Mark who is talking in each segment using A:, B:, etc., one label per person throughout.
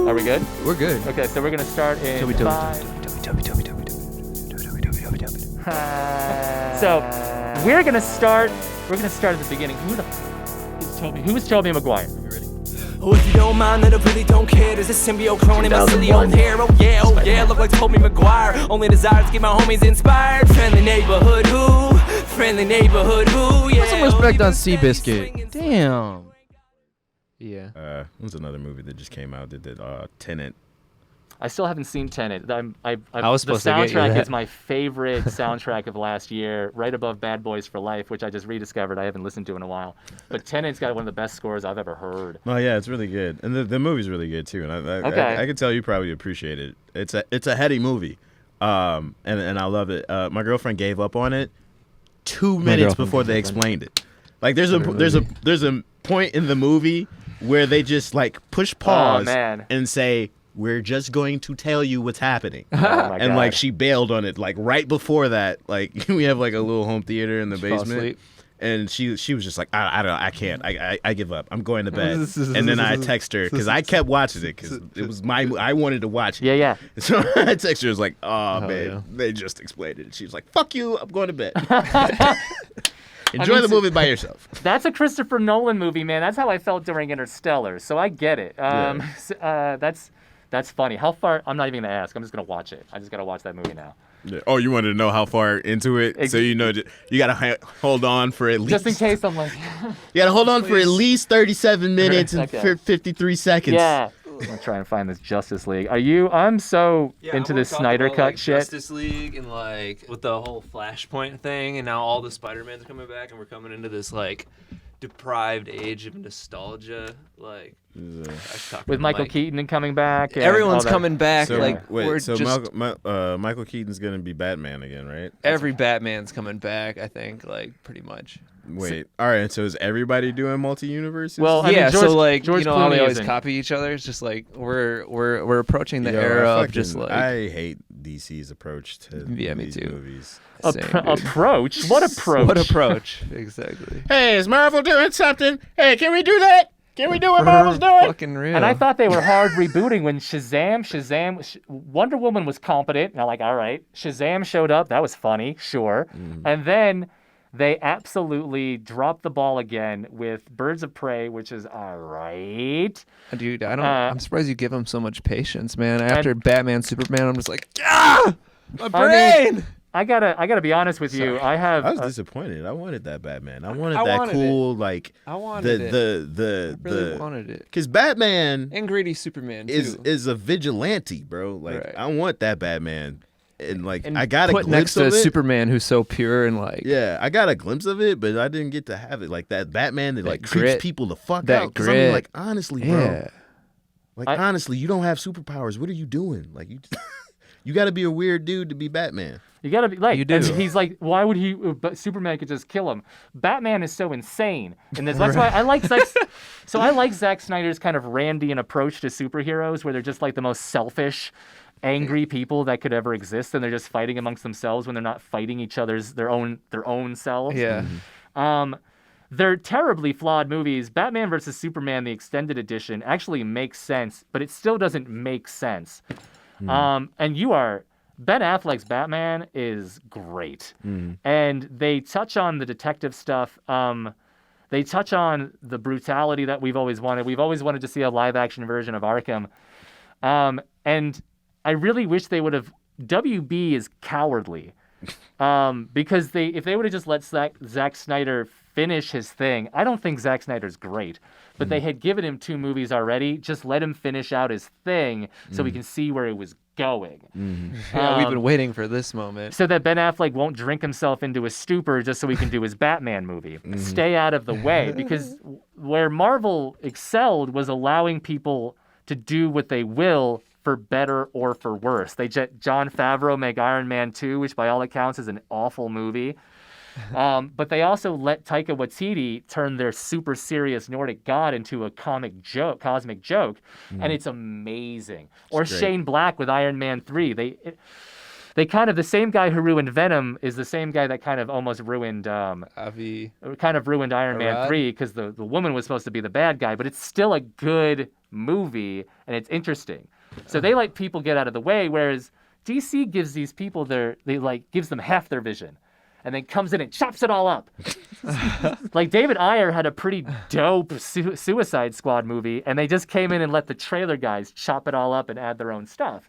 A: Are we good?
B: We're good.
A: Okay, so we're gonna start in
B: Toby.
A: So we're gonna start at the beginning. Who the f- is Toby? Who is Toby Maguire?
C: Oh, if you don't mind, then I really don't care. There's a symbiote clone in my silly old hair. Oh yeah, look like Toby Maguire. Only desire to keep my homies inspired. Friendly neighborhood who? Friendly neighborhood who? Yeah.
B: Put some respect on Seabiscuit. Damn. Yeah.
D: It was another movie that just came out that did Tenet.
A: I still haven't seen Tenet.
B: I was supposed
A: the
B: to get you
A: soundtrack
B: that.
A: is my favorite soundtrack of last year, right above Bad Boys for Life, which I just rediscovered. I haven't listened to in a while. But Tenet's got one of the best scores I've ever heard.
D: Oh yeah, it's really good, and the movie's really good too. And I can tell you probably appreciate it. It's a heady movie, and I love it. My girlfriend gave up on it 2 minutes before they explained it. Like there's a point in the movie where they just like push pause and say, we're just going to tell you what's happening. And like she bailed on it like right before that. Like we have like a little home theater in the basement. And she was just like, I can't. I give up. I'm going to bed. And then I text her because I kept watching it because it was I wanted to watch it.
A: Yeah.
D: So I text her, was like, oh man, they just explained it. She was like, fuck you, I'm going to bed. Enjoy the movie by yourself.
A: That's a Christopher Nolan movie, man. That's how I felt during Interstellar. So I get it. That's funny. How far? I'm not even gonna ask. I'm just gonna watch it. I just gotta watch that movie now.
D: Yeah. Oh, you wanted to know how far into it, so you know you gotta hold on for at least.
A: Just in case I'm like.
D: You gotta hold on for at least 37 minutes and 53 seconds.
A: Yeah. I'm gonna try and find this Justice League. I'm so into this Snyder Cut
E: like,
A: shit.
E: Justice League and like with the whole Flashpoint thing, and now all the Spider-Mans are coming back, and we're coming into this like deprived age of nostalgia, like
A: with Michael Keaton coming back.
E: Everyone's coming back.
D: So,
E: like
D: wait, so
E: just,
D: Michael Keaton's gonna be Batman again, right?
E: Every Batman's coming back, I think, like pretty much.
D: Wait, all right. So is everybody doing multi-universes?
A: Well, I mean,
E: yeah.
A: George,
E: so like
A: George
E: you know how they
A: Clooney
E: always
A: isn't.
E: copy each other. It's just like we're approaching the era of just like
D: I hate DC's approach to
E: me
D: these
E: too.
D: movies.
A: Approach? What approach?
E: What approach? Exactly.
D: Hey, is Marvel doing something? Hey, can we do that? Can we do what Marvel's doing?
E: Fucking real.
A: And I thought they were hard rebooting when Wonder Woman was competent. And I'm like, all right. Shazam showed up. That was funny. Sure. And then they absolutely dropped the ball again with Birds of Prey, which is all right.
E: Dude, I'm surprised you give him so much patience, man. After Batman, Superman, I'm just like, my brain.
A: I gotta be honest with you.
D: I was disappointed. I wanted that Batman. I wanted
E: it.
D: Like
E: I wanted
D: I
E: really wanted it.
D: Because Batman
E: And greedy Superman too.
D: is a vigilante, bro. Like
E: Right.
D: I want that Batman. And like
A: And
D: I got a
E: put
D: glimpse
E: next to
D: of it.
E: Superman who's so pure and like
D: Yeah, I got a glimpse of it, but I didn't get to have it. Like that Batman that like creeps
E: grit.
D: people the fuck
E: That
D: out. 'Cause I mean,
E: grit.
D: like honestly, bro.
E: yeah.
D: Like honestly, you don't have superpowers. What are you doing? Like you got to be a weird dude to be Batman.
A: You gotta be like,
E: You do.
A: and he's like, why would he? But Superman could just kill him. Batman is so insane, and that's why I like Zack. So I like Zack Snyder's kind of Randian approach to superheroes, where they're just like the most selfish, angry people that could ever exist, and they're just fighting amongst themselves when they're not fighting each other's their own selves.
E: Yeah.
A: They're terribly flawed movies. Batman vs Superman, the extended edition, actually makes sense, but it still doesn't make sense. And Ben Affleck's Batman is great. And they touch on the detective stuff. They touch on the brutality that we've always wanted. We've always wanted to see a live-action version of Arkham. And I really wish they would have... WB is cowardly. Because if they would have just let Zack Snyder finish his thing, I don't think Zack Snyder's great. But they had given him 2 movies already. Just let him finish out his thing so we can see where it was going.
E: Yeah, we've been waiting for this moment.
A: So that Ben Affleck won't drink himself into a stupor just so he can do his Batman movie. Stay out of the way. Because where Marvel excelled was allowing people to do what they will for better or for worse. Jon Favreau make Iron Man 2, which by all accounts is an awful movie. But they also let Taika Waititi turn their super serious Nordic god into a cosmic joke, and it's amazing. Or Shane Black with Iron Man 3. the same guy who ruined Venom is the same guy that kind of almost ruined Iron Man 3 because the woman was supposed to be the bad guy, but it's still a good movie and it's interesting. So they let people get out of the way, whereas DC gives these people gives them half their vision and then comes in and chops it all up. Like David Ayer had a pretty dope Suicide Squad movie, and they just came in and let the trailer guys chop it all up and add their own stuff.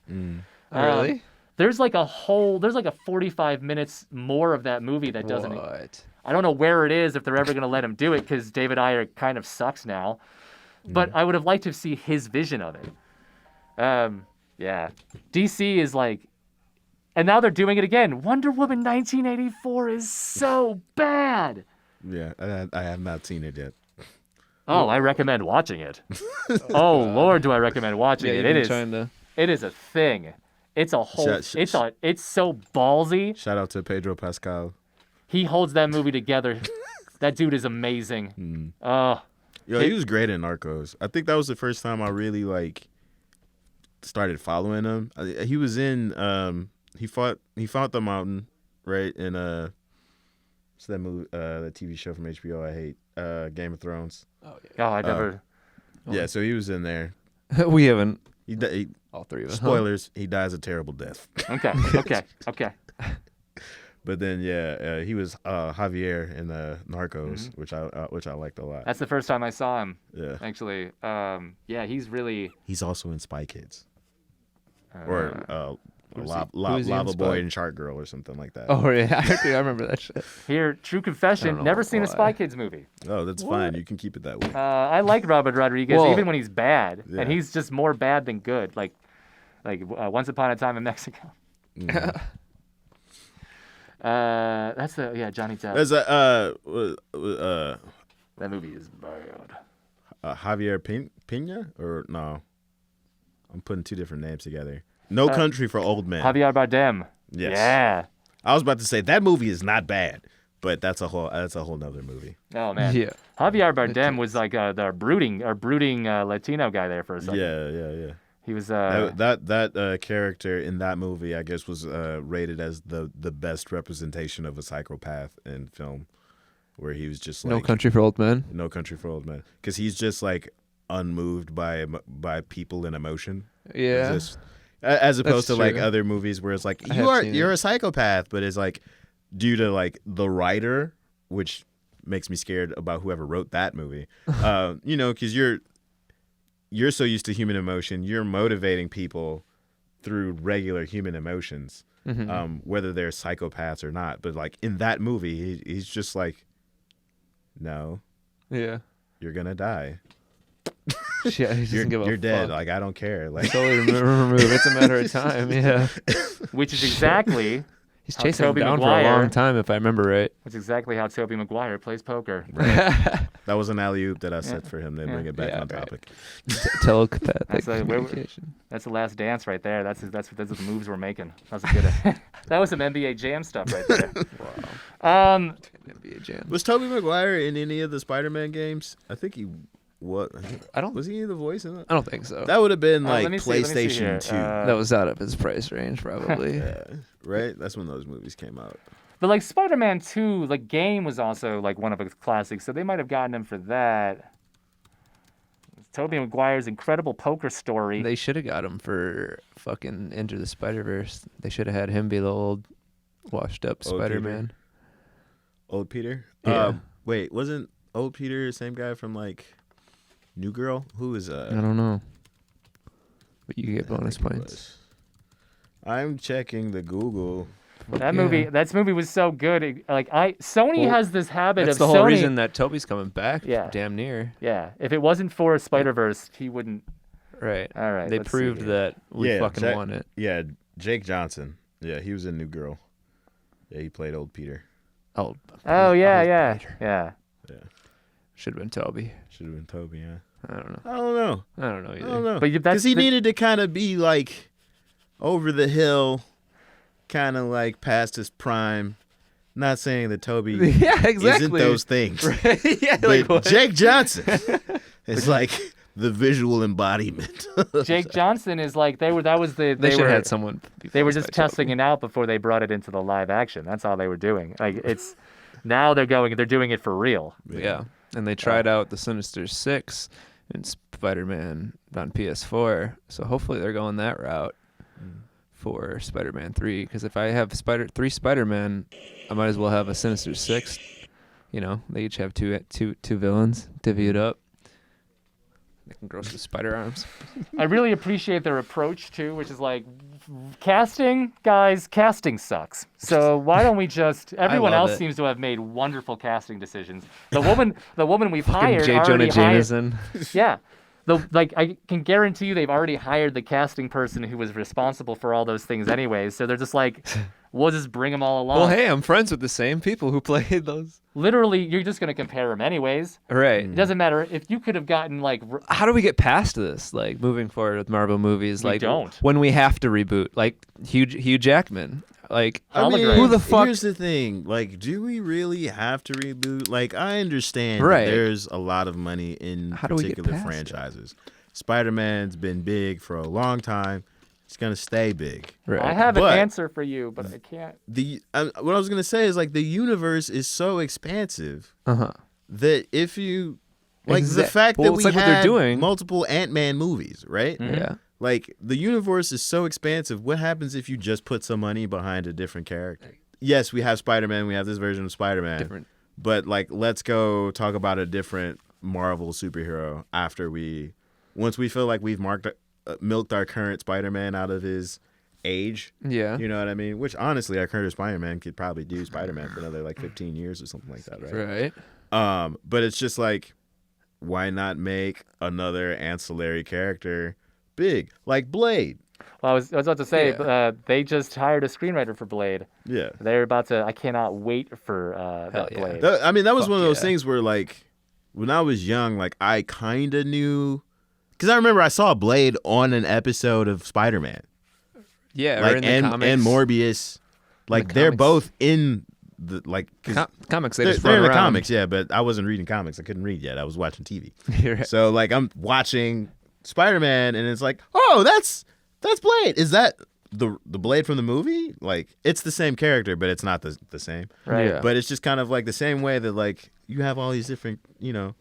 B: Really?
A: There's like a 45 minutes more of that movie that doesn't.
B: What?
A: I don't know where it is if they're ever going to let him do it because David Ayer kind of sucks now. But I would have liked to see his vision of it. Yeah. DC is like, and now they're doing it again. Wonder Woman 1984 is so bad.
D: Yeah, I have not seen it yet.
A: Oh, I recommend watching it. Oh Lord, do I recommend watching it? It is a thing. It's a whole. It's so ballsy.
D: Shout out to Pedro Pascal.
A: He holds that movie together. That dude is amazing.
D: Yo, he was great in Narcos. I think that was the first time I really started following him. He was in he fought the Mountain, right? In what's that movie? That TV show from HBO I hate, Game of Thrones.
A: Oh yeah. Oh, I never.
D: Yeah, so he was in there.
B: We haven't.
D: He
B: all three of us.
D: Spoilers. He dies a terrible death.
A: Okay.
D: But then he was Javier in Narcos, which I liked a lot.
A: That's the first time I saw him.
D: Yeah.
A: Actually, he's
D: also in Spy Kids. Or Lava Boy and Shark Girl or something like that.
B: Oh yeah, I remember that shit.
A: Here, true confession, never seen a Spy Kids movie.
D: Oh, that's fine. You can keep it that way.
A: I like Robert Rodriguez even when he's bad, and he's just more bad than good. Like Once Upon a Time in Mexico. That's Johnny Depp.
D: There's
A: that movie is bad.
D: Javier Pena or no? I'm putting two different names together. No Country for Old Men.
A: Javier Bardem.
D: Yes.
A: Yeah.
D: I was about to say that movie is not bad, but that's a whole nother movie.
A: Oh man. Yeah. Javier Bardem was like the brooding Latino guy there for a second.
D: Yeah.
A: He was
D: that character in that movie, I guess, was rated as the best representation of a psychopath in film, where he was just like
B: No Country for Old Men.
D: No Country for Old Men, because he's just like unmoved by people and emotion.
B: Yeah.
D: As opposed
B: That's
D: to
B: true.
D: other movies where it's like you're a psychopath, but it's like due to the writer, which makes me scared about whoever wrote that movie. Because you're so used to human emotion, you're motivating people through regular human emotions, whether they're psychopaths or not. But in that movie, he's just like, no,
B: yeah,
D: you're gonna die.
B: Yeah, he doesn't give a
D: you're
B: fuck.
D: dead. I don't care.
B: Totally remove. It's a matter of time. Yeah.
A: Which is exactly.
B: He's chasing him
A: Tobey
B: down
A: Maguire,
B: for a long time, if I remember right.
A: That's exactly how Tobey Maguire plays poker.
D: Right. That was an alley-oop that I set for him to bring it back on topic.
B: Telepathic communication.
A: That's the Last Dance right there. That's the moves we're making. That was a good. That was some NBA Jam stuff right there.
B: Wow. NBA Jam.
D: Was Tobey Maguire in any of the Spider-Man games? I think he. What? Was he the voice in that?
B: I don't think so.
D: That would have been
A: let me see
D: PlayStation 2.
B: That was out of his price range, probably.
D: Yeah, right? That's when those movies came out.
A: But Spider-Man 2, game was also one of his classics, so they might have gotten him for that. Tobey Maguire's incredible poker story.
B: They should have got him for fucking Into the Spider-Verse. They should have had him be the old, washed-up Spider-Man.
D: Old Peter?
B: Yeah.
D: Wait, wasn't Old Peter the same guy from New Girl? Who is
B: I don't know. But you get bonus points.
D: I'm checking the Google.
A: That movie was so good. Sony has this habit
B: that's
A: of
B: the whole
A: Sony,
B: reason that Toby's coming back.
A: Yeah.
B: Damn near.
A: Yeah. If it wasn't for Spider-Verse, he wouldn't.
B: Right.
A: All right.
B: They proved that we fucking won it.
D: Yeah, Jake Johnson. Yeah, he was in New Girl. Yeah, he played Old Peter.
A: Oh yeah.
B: Peter.
A: Yeah.
B: Should have been Toby.
D: Should have been Toby, yeah.
B: I don't know.
D: I don't know
B: either.
D: I don't know.
A: But
D: because he needed to kind of be over the hill, kind of past his prime. Not saying that Toby isn't those things.
B: Right? Yeah,
D: but Jake Johnson is the visual embodiment.
A: Jake Johnson is like they should have
B: had someone.
A: They were just testing it out before they brought it into the live action. That's all they were doing. Like it's now they're doing it for real.
B: Yeah, and they tried out the Sinister Six in Spider-Man on PS4, so hopefully they're going that route for Spider-Man 3. Because if I have three Spider-Man, I might as well have a Sinister Six. You know, they each have two villains divvied up. They can grow some spider arms.
A: I really appreciate their approach too, which is like, casting sucks. So why don't we just? Everyone else seems to have made wonderful casting decisions. The woman we've hired
B: J.
A: already
B: Jonah Jameson.
A: Yeah. I can guarantee you they've already hired the casting person who was responsible for all those things anyways. So they're just like, we'll just bring them all along.
B: Well, hey, I'm friends with the same people who played those.
A: Literally, you're just going to compare them anyways.
B: Right.
A: It doesn't matter. If you could have gotten like...
B: How do we get past this, like, moving forward with Marvel movies?
A: We
B: like,
A: don't.
B: When we have to reboot, like, Hugh Jackman. Like,
D: I mean,
B: who the fuck?
D: Here's the thing. Like, do we really have to reboot? Like, I understand
B: Right.
D: that there's a lot of money in
B: How do we get
D: particular
B: past
D: franchises. Spider-Man's been big for a long time. It's going to stay big.
B: Right.
A: I have an
D: But-
A: answer for you, but I can't.
D: What I was going to say is, like, the universe is so expansive that if you... Like, the fact that
B: it's
D: we
B: like what they're
D: had
B: doing.
D: multiple AntMan movies, right?
B: Yeah.
D: Like, the universe is so expansive. What happens if you just put some money behind a different character? Yes, we have Spider-Man. We have this version of Spider-Man.
B: Different.
D: But, like, let's go talk about a different Marvel superhero once we feel like we've milked our current Spider-Man out of his age.
B: Yeah.
D: You know what I mean? Which, honestly, our current Spider-Man could probably do Spider-Man for another, like, 15 years or something like that, right?
B: Right.
D: But it's just like, why not make another ancillary character big? Like Blade.
A: Well, I was about to say, they just hired a screenwriter for Blade.
D: Yeah.
A: They're about to. I cannot wait for that
B: yeah.
A: Blade.
D: That was one of those
B: yeah.
D: things where, like, when I was young, like, I kind of knew. Because I remember I saw Blade on an episode of Spider-Man.
B: Yeah,
D: Like,
B: or in the
D: and
B: comics.
D: Morbius. Like, they're
B: comics.
D: both in the, like,
B: Comics, they
D: they're
B: just
D: in
B: run
D: the
B: around.
D: comics, yeah, but I wasn't reading comics. I couldn't read yet. I was watching TV.
B: You're right.
D: So, like, I'm watching Spider-Man, and it's like, oh, that's Blade. Is that the Blade from the movie? Like, it's the same character, but it's not the same.
A: Right.
B: Yeah.
D: But it's just kind of like the same way that, like, you have all these different, you know,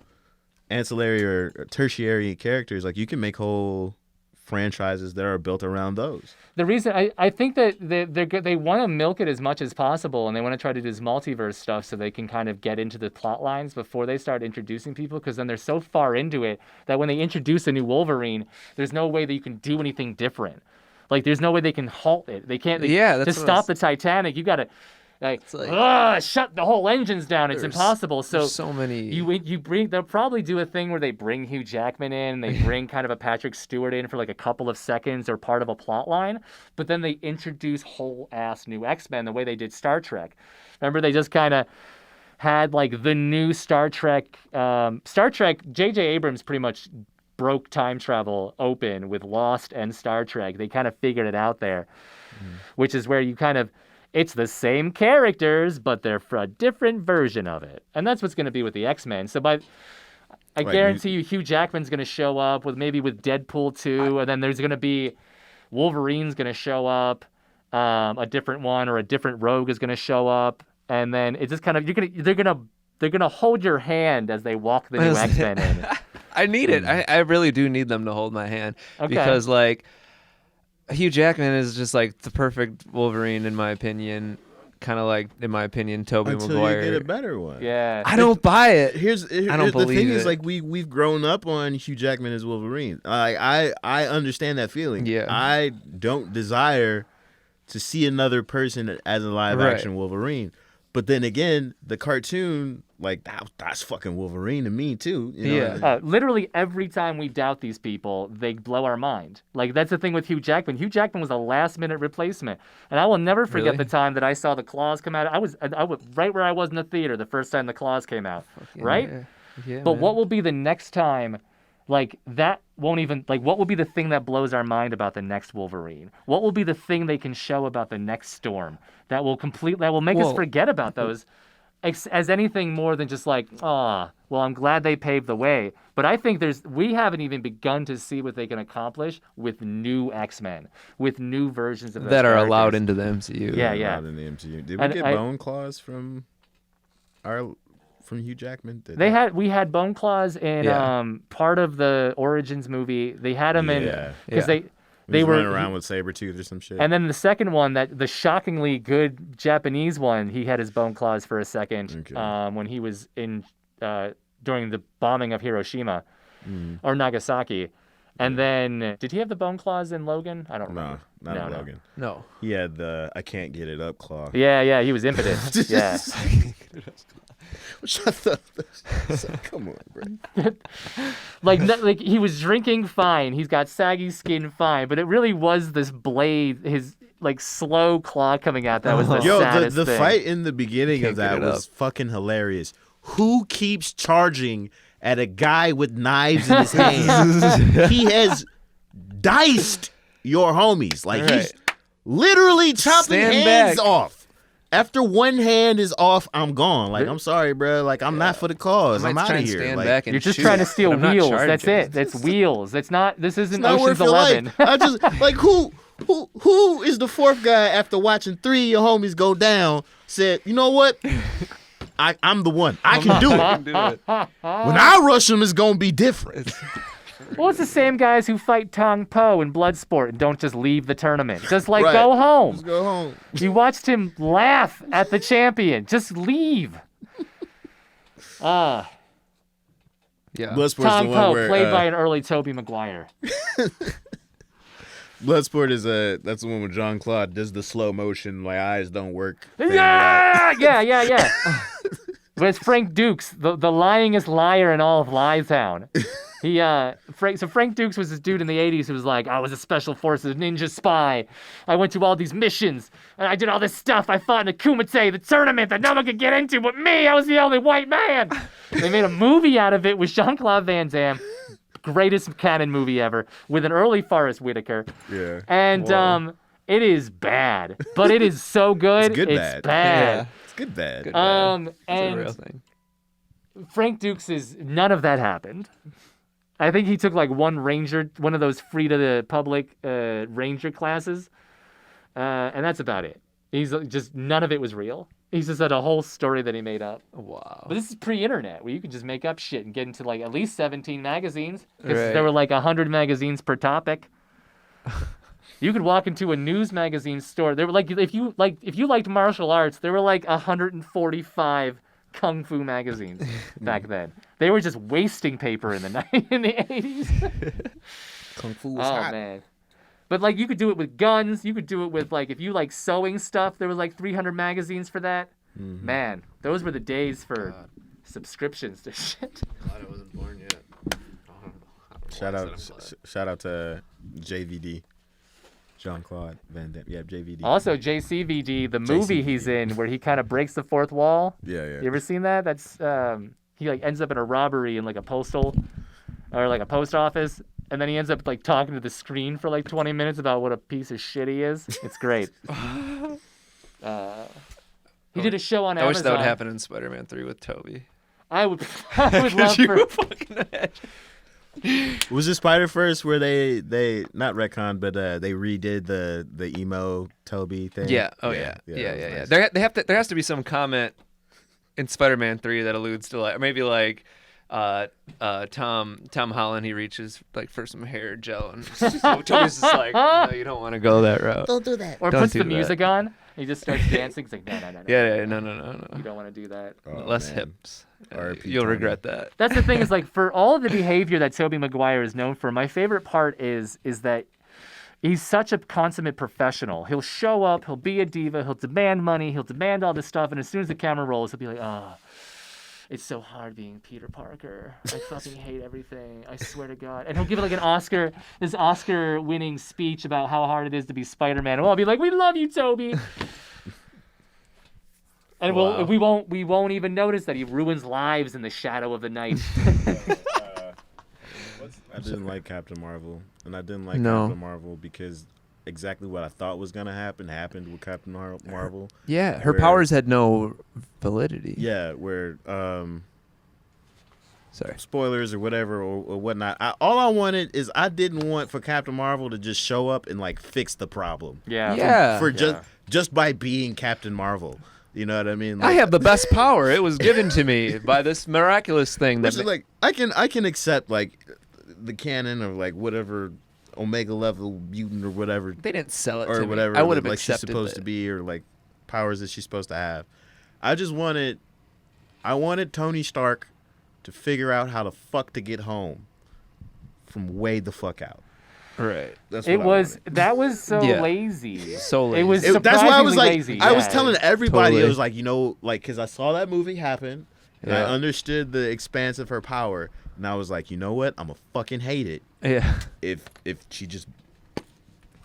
D: ancillary or tertiary characters. Like, you can make whole franchises that are built around those.
A: The reason I think that they want to milk it as much as possible, and they want to try to do this multiverse stuff so they can kind of get into the plot lines before they start introducing people, because then they're so far into it that when they introduce a new Wolverine, there's no way that you can do anything different. Like, there's no way they can halt it. They can't.
B: Yeah, that's
A: to
B: what
A: stop the Titanic, you got to shut the whole engines down. It's impossible. So
B: There's so many.
A: they'll probably do a thing where they bring Hugh Jackman in, they bring kind of a Patrick Stewart in for like a couple of seconds or part of a plot line, but then they introduce whole ass new X-Men the way they did Star Trek. Remember, they just kind of had like the new Star Trek. J.J. Abrams pretty much broke time travel open with Lost and Star Trek. They kind of figured it out there, which is where you kind of. It's the same characters, but they're for a different version of it. And that's what's going to be with the X-Men. So I guarantee you Hugh Jackman's going to show up with Deadpool 2, and then there's going to be Wolverine's going to show up, a different one, or a different Rogue is going to show up, and then it's just kind of they're going to hold your hand as they walk the new X-Men in.
B: I need it. I really do need them to hold my hand because, like, Hugh Jackman is just like the perfect Wolverine in my opinion. Kind of like, in my opinion, Toby
D: Until
B: Maguire.
D: you get a better one.
A: Yeah.
B: I don't buy it.
D: Here's
B: I don't
D: the
B: believe
D: thing
B: it.
D: is, like, we've grown up on Hugh Jackman as Wolverine. I understand that feeling.
B: Yeah.
D: I don't desire to see another person as a live action Wolverine. But then again, the cartoon, like, that's fucking Wolverine to me too. You know?
A: Literally every time we doubt these people, they blow our mind. Like, that's the thing with Hugh Jackman. Hugh Jackman was a last-minute replacement, and I will never forget the time that I saw the Claws come out. I was right where I was in the theater the first time the Claws came out, right?
B: Yeah,
A: but
B: man.
A: what will be the next time? Like, that won't even, like, what will be the thing that blows our mind about the next Wolverine? What will be the thing they can show about the next Storm that will make us forget about those as anything more than just like, well, I'm glad they paved the way. But I think we haven't even begun to see what they can accomplish with new X-Men, with new versions of those
B: that are
A: characters.
B: allowed into the MCU.
A: Yeah.
D: Allowed in the MCU. Did we get bone claws from Hugh Jackman?
A: We had bone claws in part of the Origins movie. They had them in because they were
D: running around with Sabretooth or some shit.
A: And then the second one, the shockingly good Japanese one, he had his bone claws for a second when he was in during the bombing of Hiroshima or Nagasaki. And then, did he have the bone claws in Logan? I don't remember.
D: No, not in Logan.
B: No.
D: He had the I can't get it up claw.
A: Yeah, he was impotent. Yeah.
D: Shut up. Come on, bro.
A: like he was drinking fine. He's got saggy skin fine, but it really was this blade, his like slow claw coming out that was the saddest
D: the
A: thing.
D: fight in the beginning of that was fucking hilarious. Who keeps charging at a guy with knives in his hands? He has diced your homies. Like he's literally chopping hands off. After one hand is off, I'm gone. Like, I'm sorry, bro. Like, I'm not for the cause. I'm out of here. Like,
A: you're just trying to steal wheels. That's it. That's wheels. That's not. This isn't Ocean's 11.
D: I just like who is the fourth guy after watching 3 of your homies go down? Said, you know what? I'm the one. I can do it. When I rush him, it's gonna be different.
A: Well, it's the same guys who fight Tong Po in Bloodsport and don't just leave the tournament. Just go home.
D: Just go home.
A: You watched him laugh at the champion. Just leave.
B: Yeah.
D: Bloodsport's
A: Tong
D: the
A: Po,
D: one where,
A: played by an early Toby Maguire.
D: Bloodsport that's the one with Jean-Claude does the slow motion, my eyes don't work.
A: Yeah. But it's Frank Dukes, the lyingest liar in all of Lietown. Frank Dukes was this dude in the 80s who was like, I was a special forces ninja spy. I went to all these missions, and I did all this stuff. I fought in a Kumite, the tournament that no one could get into but me. I was the only white man. They made a movie out of it with Jean-Claude Van Damme. Greatest canon movie ever, with an early Forrest Whitaker.
D: Yeah.
A: And it is bad, but it is so good.
D: It's good
A: bad.
D: Yeah. It's good bad.
A: And
B: it's a real thing.
A: Frank Dukes none of that happened. I think he took like one of those free to the public ranger classes, and that's about it. He's just none of it was real. He's just had a whole story that he made up.
B: Wow.
A: But this is pre-internet, where you could just make up shit and get into like at least 17 magazines, because there were like 100 magazines per topic. You could walk into a news magazine store. There were like if you liked martial arts, there were like 145 kung fu magazines back then. They were just wasting paper in the 80s.
D: Kung fu was hot.
A: Man. But like you could do it with guns. You could do it with like if you like sewing stuff. There was like 300 magazines for that. Mm-hmm. Man, those were the days for subscriptions to shit.
E: Glad I wasn't born yet.
D: Shout out to JVD. Jean-Claude Van Damme. Yeah, JVD.
A: Also, JCVD, the movie he's in, where he kind of breaks the fourth wall.
D: Yeah.
A: You ever seen that? That's he like ends up in a robbery in like a postal or like a post office, and then he ends up like talking to the screen for like 20 minutes about what a piece of shit he is. It's great. He did a show on Amazon.
B: I wish that would happen in Spider-Man 3 with Toby.
A: I would love for.
D: Was it Spider-Verse where they not retcon, but they redid the emo Toby thing?
B: Yeah. Oh yeah. Nice. There has to be some comment in Spider-Man 3 that alludes to like maybe like Tom Holland, he reaches like for some hair gel and Toby's just like, no, you don't want to go that route.
D: Don't do that.
A: Or puts the music on. He just starts dancing. He's like, no.
B: Yeah, no.
A: You don't want to do that.
B: Less hips. You'll regret that.
A: That's the thing is like for all of the behavior that Tobey Maguire is known for, my favorite part is that he's such a consummate professional. He'll show up, he'll be a diva, he'll demand money, he'll demand all this stuff, and as soon as the camera rolls, he'll be like, it's so hard being Peter Parker. I fucking hate everything. I swear to God. And he'll give it like this Oscar-winning speech about how hard it is to be Spider-Man. And we'll all be like, we love you, Toby. And we won't even notice that he ruins lives in the shadow of the night.
D: I didn't like Captain Marvel, and I didn't like Captain Marvel because exactly what I thought was gonna happened with Captain Marvel.
B: Yeah, her powers had no validity.
D: Yeah, where
B: sorry,
D: spoilers or whatever or whatnot. All I wanted is I didn't want for Captain Marvel to just show up and like fix the problem.
A: Yeah.
D: For just by being Captain Marvel. You know what I mean? Like,
B: I have the best power. It was given to me by this miraculous thing.
D: Which is like I can accept like the canon of like whatever Omega level mutant or whatever
B: they didn't sell it
D: or
B: to
D: whatever
B: me. I would have
D: like she's
B: accepted
D: supposed to be or like powers that she's supposed to have. I wanted Tony Stark to figure out how the fuck to get home from way the fuck out.
B: Right.
D: That's
A: It
D: what
A: was
D: I
A: that was so
B: Yeah.
A: lazy.
B: So lazy.
A: It was
D: That's why I was like,
A: lazy.
D: I was telling everybody,
B: Totally.
D: it was like, you know, like, because I saw that movie happen, and I
B: Yeah.
D: understood the expanse of her power, and I was like, you know what, I'm gonna fucking hate it
B: Yeah.
D: if she just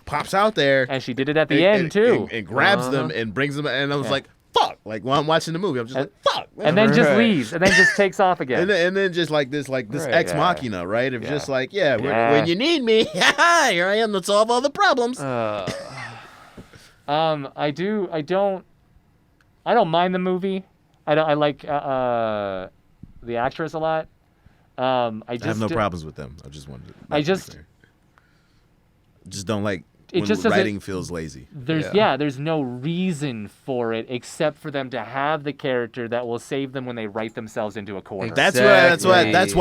D: pops out there
A: And she did it at the end too.
D: and grabs them and brings them, and I was like, fuck, like while I'm watching the movie, I'm just like, fuck,
A: And then just
B: Right.
A: leaves, and then just takes off again.
D: and then just like this
B: Right.
D: ex machina, right? Of just like,
A: Yeah.
D: when you need me, here I am to solve all the problems.
A: I don't mind the movie. I like the actress a lot. I
D: have no problems with them. I just wanted to.
A: I just
D: don't like
A: it
D: when
A: just doesn't-
D: writing feels lazy.
A: There's no reason for it except for them to have the character that will save them when they write themselves into a corner.
B: Exactly.
D: That's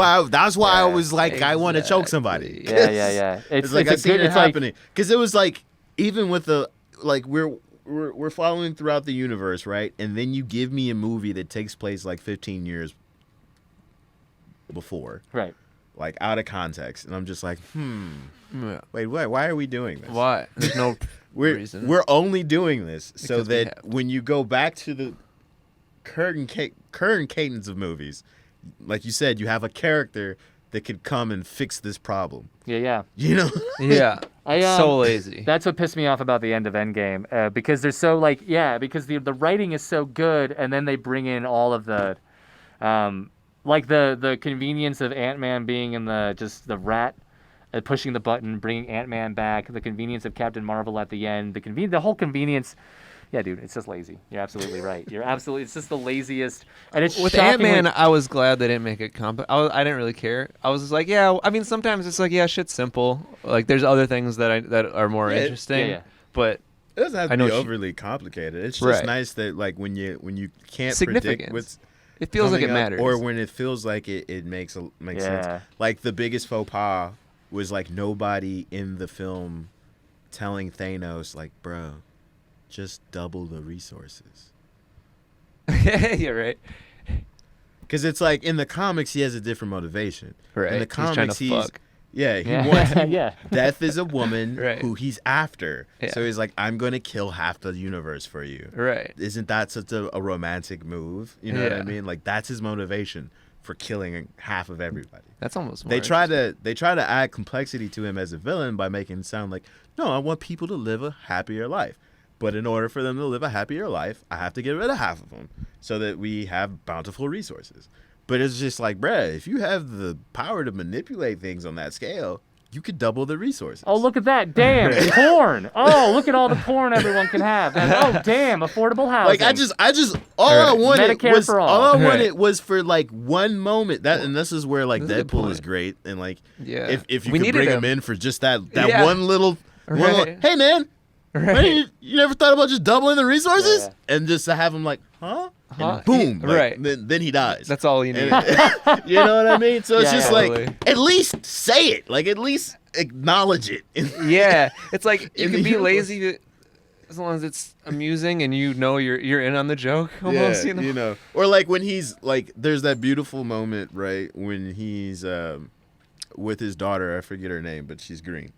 D: why I was like, I want to choke somebody.
A: Yeah.
D: It's like I seen it happening because it was like even with the like we're following throughout the universe, right? And then you give me a movie that takes place like 15 years before,
A: Right.
D: like out of context, and I'm just like,
B: Yeah.
D: wait, why are we doing this?
B: Why? There's no reason.
D: We're only doing this so
B: Because we
D: that
B: have to.
D: when you go back to the current cadence of movies, like you said, you have a character that could come and fix this problem.
A: Yeah.
D: You know?
B: Yeah. So lazy.
A: That's what pissed me off about the end of Endgame, because they're so because the writing is so good, and then they bring in all of the, like the convenience of Ant-Man being in the rat, pushing the button, bringing Ant-Man back, the convenience of Captain Marvel at the end, the whole convenience. Yeah, dude, it's just lazy. You're absolutely right. It's just the laziest, and it's
B: With
A: shockingly-
B: Ant-Man, I was glad they didn't make it I didn't really care. I was just like, yeah. I mean, sometimes it's like, yeah, shit's simple. Like, there's other things that are more interesting.
A: Yeah.
B: But
D: It doesn't have
B: I
D: to
B: know
D: be
B: she-
D: overly complicated. It's just
B: Right.
D: nice that like when you can't predict
B: Significance.
D: what's
B: it feels like it
D: coming up,
B: matters.
D: or when it feels like it makes
A: Yeah.
D: sense. Like the biggest faux pas was like nobody in the film telling Thanos like, bro, just double the resources.
B: You're right.
D: Because it's like in the comics he has a different motivation.
B: Right.
D: In the
B: He's trying
D: comics
B: to fuck.
D: he
A: Yeah.
D: wants
A: Yeah.
D: Death is a woman
B: Right.
D: who he's after.
B: Yeah.
D: So he's like, I'm going to kill half the universe for you.
B: Right.
D: Isn't that such a romantic move? You know what I
B: Yeah.
D: mean? Like that's his motivation for killing half of everybody.
B: That's almost more
D: They try to add complexity to him as a villain by making it sound like, no, I want people to live a happier life. But in order for them to live a happier life, I have to get rid of half of them so that we have bountiful resources. But it's just like, bruh, if you have the power to manipulate things on that scale, you could double the resources.
A: Oh, look at that. Damn, corn. Oh, look at all the corn everyone can have. And, oh, damn, affordable housing.
D: Like I just all I wanted
A: Medicare
D: was
A: for all.
D: all I wanted
B: Right.
D: was for like one moment and this is where like
B: That's a good
D: Deadpool is
B: point.
D: great and like
B: Yeah.
D: if you
B: We
D: could
B: needed
D: bring him
B: him.
D: in for just that
B: Yeah.
D: one little
B: Right.
D: hey man,
B: Right.
D: you never thought about just doubling the resources
A: Yeah.
D: and just to have him like
B: Huh?
D: and boom like,
B: Right.
D: then he dies.
B: That's all you need.
D: And- you know what I mean? So it's
A: Yeah,
D: just
A: yeah.
D: like
B: Totally.
D: at least say it, like at least acknowledge it.
B: Yeah. It's like you
D: In
B: can
D: the
B: be
D: universe.
B: lazy as long as it's amusing and you know you're in on the joke almost,
D: Yeah,
B: you know.
D: or like when he's like, there's that beautiful moment, right, when he's with his daughter. I forget her name, but she's green,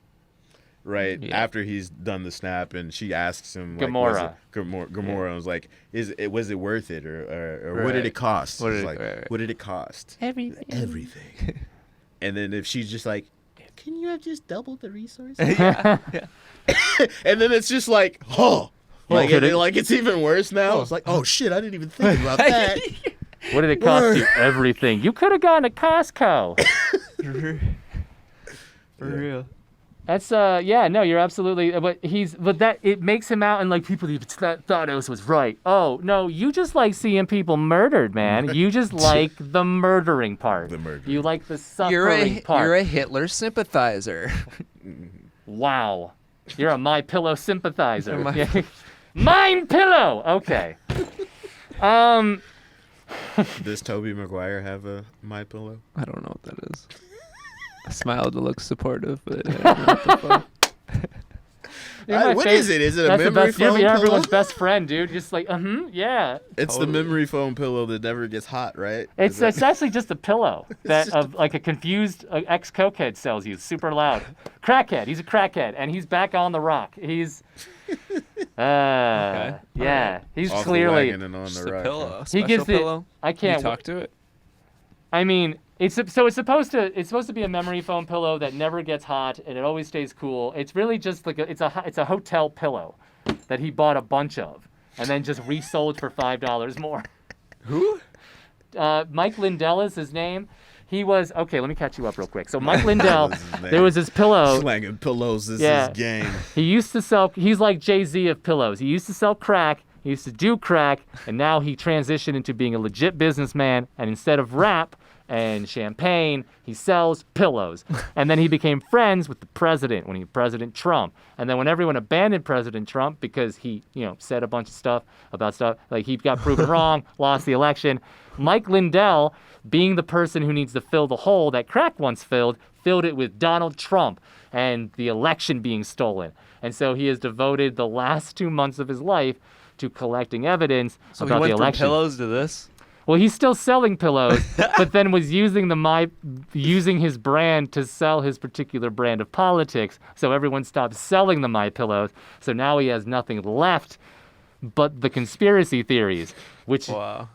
D: right?
B: Yeah.
D: After he's done the snap, and she asks him, like,
A: Gamora.
D: Gamora was like, was it worth it, or what did
B: Right.
D: it cost?
B: What
D: She's
B: did it-
D: like,
B: right.
D: what did it cost? Everything. And then if she's just like, can you have just doubled the resources?
B: Yeah.
D: And then it's just like, like,
A: could it-
D: like it's even worse now. It's like, oh shit, I didn't even think about that.
A: what did it cost you? Everything. You could have gone to Costco.
B: For real.
A: That's yeah, no, you're absolutely, but it makes him out and like people thought Thanos was right. Oh no, you just like seeing people murdered, man. You just like the murdering part.
D: The murdering.
A: You like the suffering part.
B: You're a Hitler sympathizer.
A: Wow, you're a My Pillow sympathizer. Mine pillow. Okay.
D: Does Toby Maguire have a My Pillow?
B: I don't know what that is. I smiled to look supportive, but I don't know what the fuck.
D: What is it? Is it a memory foam
A: You're
D: pillow?
A: everyone's best friend, dude. Just like, yeah.
D: It's the memory foam pillow that never gets hot, right?
A: It's actually just a pillow that like a confused ex-cokehead sells you, super loud. Crackhead. He's a crackhead, and he's back on the rock. He's,
B: Okay.
A: yeah. He's
D: Off the
A: clearly.
D: wagon and on
B: Just
D: the
B: a
D: rock.
B: pillow. A
A: He
B: special
A: gives it.
B: pillow.
A: I can't.
B: You talk to it.
A: I mean, it's supposed to be a memory foam pillow that never gets hot and it always stays cool. It's really just like it's a hotel pillow that he bought a bunch of and then just resold for $5 more.
B: Who?
A: Mike Lindell is his name. He was okay. Let me catch you up real quick. So Mike Lindell, there was this pillow.
D: Slanging pillows is his game.
A: He used to sell. He's like Jay-Z of pillows. He used to sell crack. He used to do crack, and now he transitioned into being a legit businessman. And instead of rap and champagne, he sells pillows. And then he became friends with the president President Trump. And then when everyone abandoned President Trump because he, said a bunch of stuff about stuff, like he got proven wrong, lost the election, Mike Lindell, being the person who needs to fill the hole that crack once filled it with Donald Trump and the election being stolen. And so he has devoted the last 2 months of his life to collecting evidence about the election.
B: So he went from pillows to this?
A: Well, he's still selling pillows, but then was using his brand to sell his particular brand of politics. So everyone stopped selling the My Pillows. So now he has nothing left but the conspiracy theories, which are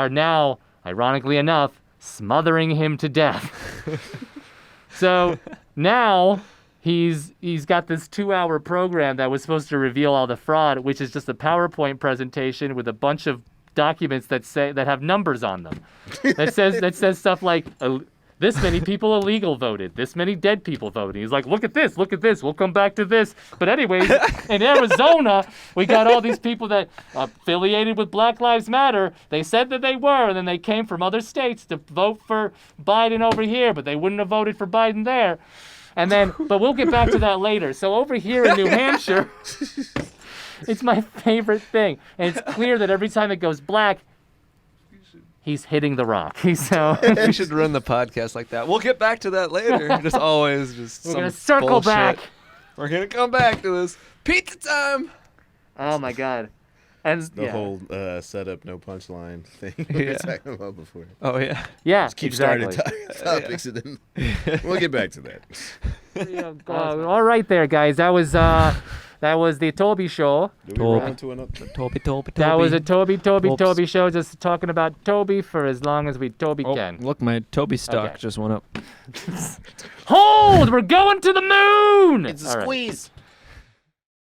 A: now, ironically enough, smothering him to death. So now he's got this 2-hour program that was supposed to reveal all the fraud, which is just a PowerPoint presentation with a bunch of documents that have numbers on them. That says stuff like this many people illegal voted, this many dead people voted. He's like, look at this, we'll come back to this. But anyways, in Arizona, we got all these people that affiliated with Black Lives Matter. They said that they were, and then they came from other states to vote for Biden over here, but they wouldn't have voted for Biden there. And then, but we'll get back to that later. So over here in New Hampshire, it's my favorite thing. And it's clear that every time it goes black, he's hitting the rock. We
B: should run the podcast like that. We'll get back to that later. Just always just
A: We're going to circle
B: bullshit.
A: back.
B: We're going to come back to this. Pizza time!
A: Oh, my God. And
D: the whole setup, no punchline thing we were talking about before.
B: Oh, yeah.
A: Yeah,
D: Just keep
A: exactly.
D: starting topics and then we'll get back to that.
A: All right there, guys. That was the Toby show.
D: Do we roll into another?
B: Toby.
A: That was a Toby show, just talking about Toby for as long as we can.
B: Look, my Toby stock just went up.
A: Hold! We're going to the moon!
D: It's a squeeze.